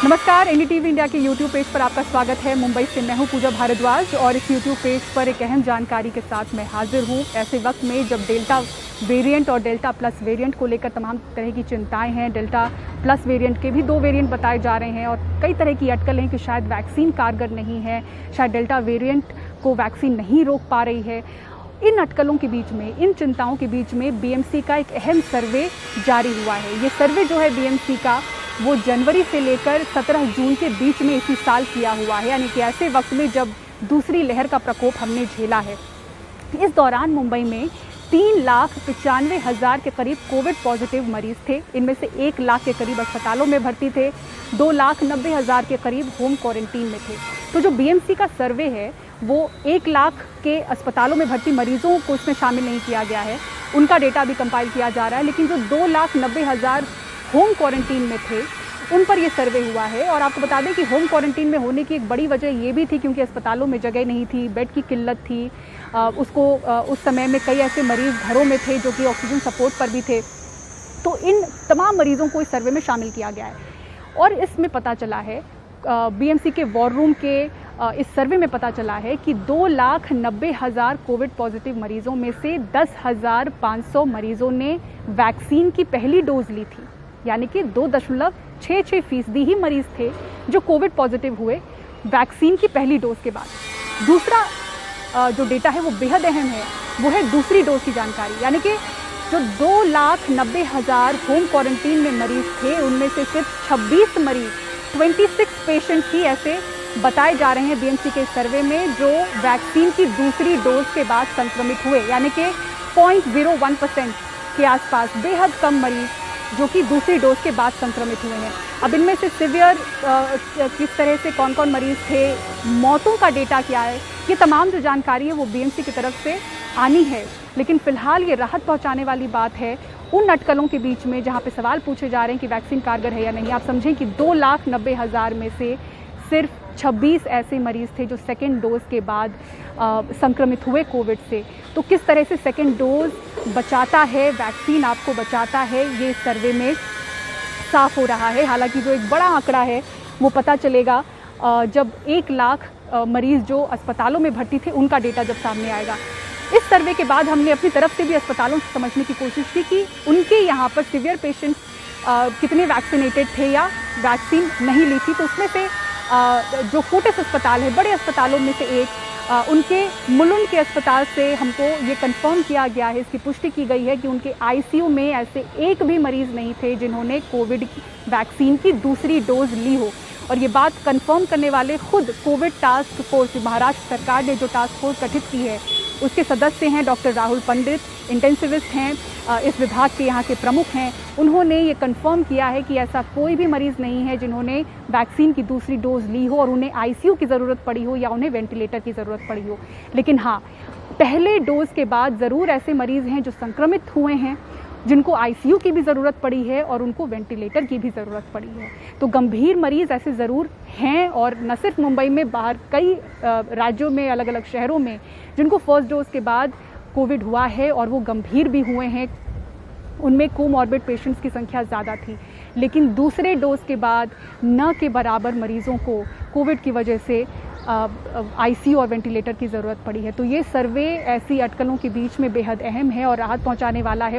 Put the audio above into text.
नमस्कार, NDTV India के YouTube page पर आपका स्वागत है। मुंबई से मैं हूं पूजा भारद्वाज और इस यूट्यूब पेज पर एक अहम जानकारी के साथ मैं हाजिर हूं ऐसे वक्त में जब डेल्टा वेरिएंट और डेल्टा प्लस वेरिएंट को लेकर तमाम तरह की चिंताएं हैं। डेल्टा प्लस वेरिएंट के भी 2 वेरिएंट बताए जा रहे हैं और कई तरह की अटकलें हैं कि शायद वैक्सीन कारगर नहीं है, शायद डेल्टा वेरिएंट को वैक्सीन नहीं रोक पा रही है। इन अटकलों के बीच में, इन चिंताओं के बीच में बीएमसी का एक अहम सर्वे जारी हुआ है। ये सर्वे जो है बीएमसी का, वो जनवरी से लेकर 17 जून के बीच में इसी साल किया हुआ है, यानी कि ऐसे वक्त में जब दूसरी लहर का प्रकोप हमने झेला है। इस दौरान मुंबई में 3,95,000 के करीब कोविड पॉजिटिव मरीज थे। इनमें से 1 लाख के करीब अस्पतालों में भर्ती थे, 2,90,000 के करीब होम क्वारंटीन में थे। तो जो बीएमसी का सर्वे है वो 1 लाख के अस्पतालों में भर्ती मरीजों को इसमें शामिल नहीं किया गया है, उनका डेटा भी कंपाइल किया जा रहा है। लेकिन जो 2,90,000 होम क्वारंटीन में थे उन पर ये सर्वे हुआ है। और आपको बता दें कि होम क्वारंटीन में होने की एक बड़ी वजह ये भी थी क्योंकि अस्पतालों में जगह नहीं थी, बेड की किल्लत थी। उस समय में कई ऐसे मरीज़ घरों में थे जो कि ऑक्सीजन सपोर्ट पर भी थे। तो इन तमाम मरीज़ों को इस सर्वे में शामिल किया गया है। और इसमें पता चला है, बीएमसी के वॉर रूम के इस सर्वे में पता चला है कि 2,90,000 कोविड पॉजिटिव मरीज़ों में से 10,500 मरीज़ों ने वैक्सीन की पहली डोज ली थी, यानी कि 2.66% ही मरीज़ थे जो कोविड पॉजिटिव हुए वैक्सीन की पहली डोज के बाद। दूसरा जो डेटा है वो बेहद अहम है, वो है दूसरी डोज की जानकारी। यानी कि जो 2,90,000 होम क्वारंटीन में मरीज़ थे उनमें से सिर्फ 26 मरीज़, 26 पेशेंट्स ही ऐसे बताए जा रहे हैं बीएमसी के सर्वे में जो वैक्सीन की दूसरी डोज के बाद संक्रमित हुए, यानी कि 0.01% के आसपास बेहद कम मरीज जो कि दूसरी डोज के बाद संक्रमित हुए हैं। अब इनमें से सिवियर किस तरह से कौन कौन मरीज थे, मौतों का डेटा क्या है, ये तमाम जो जानकारी है वो बीएमसी की तरफ से आनी है। लेकिन फ़िलहाल ये राहत पहुंचाने वाली बात है उन अटकलों के बीच में जहां पे सवाल पूछे जा रहे हैं कि वैक्सीन कारगर है या नहीं। आप समझें कि 2,90,000 में से सिर्फ 26 ऐसे मरीज़ थे जो सेकेंड डोज के बाद संक्रमित हुए कोविड से। तो किस तरह से सेकेंड डोज बचाता है, वैक्सीन आपको बचाता है, ये सर्वे में साफ हो रहा है। हालांकि जो एक बड़ा आंकड़ा है वो पता चलेगा जब 1 लाख मरीज़ जो अस्पतालों में भर्ती थे उनका डेटा जब सामने आएगा। इस सर्वे के बाद हमने अपनी तरफ से भी अस्पतालों से समझने की कोशिश की कि उनके यहाँ पर सिवियर पेशेंट्स कितने वैक्सीनेटेड थे या वैक्सीन नहीं ली थी। तो उसमें से जो फोर्टिस अस्पताल है, बड़े अस्पतालों में से एक, उनके मुलुंड के अस्पताल से हमको ये कंफर्म किया गया है, इसकी पुष्टि की गई है कि उनके आईसीयू में ऐसे एक भी मरीज़ नहीं थे जिन्होंने कोविड वैक्सीन की दूसरी डोज ली हो। और ये बात कंफर्म करने वाले खुद कोविड टास्क फोर्स, महाराष्ट्र सरकार ने जो टास्क फोर्स गठित की है उसके सदस्य हैं डॉक्टर राहुल पंडित, इंटेंसिविस्ट हैं, इस विभाग के यहाँ के प्रमुख हैं। उन्होंने ये कंफर्म किया है कि ऐसा कोई भी मरीज़ नहीं है जिन्होंने वैक्सीन की दूसरी डोज ली हो और उन्हें आईसीयू की ज़रूरत पड़ी हो या उन्हें वेंटिलेटर की ज़रूरत पड़ी हो। लेकिन हाँ, पहले डोज के बाद ज़रूर ऐसे मरीज़ हैं जो संक्रमित हुए हैं, जिनको आईसीयू की भी ज़रूरत पड़ी है और उनको वेंटिलेटर की भी ज़रूरत पड़ी है। तो गंभीर मरीज़ ऐसे ज़रूर हैं और न सिर्फ मुंबई में, बाहर कई राज्यों में, अलग अलग शहरों में जिनको फर्स्ट डोज के बाद कोविड हुआ है और वो गंभीर भी हुए हैं, उनमें कोमॉर्बिड पेशेंट्स की संख्या ज़्यादा थी। लेकिन दूसरे डोज के बाद न के बराबर मरीज़ों को कोविड की वजह से आईसीयू और वेंटिलेटर की ज़रूरत पड़ी है। तो ये सर्वे ऐसी अटकलों के बीच में बेहद अहम है और राहत पहुंचाने वाला है।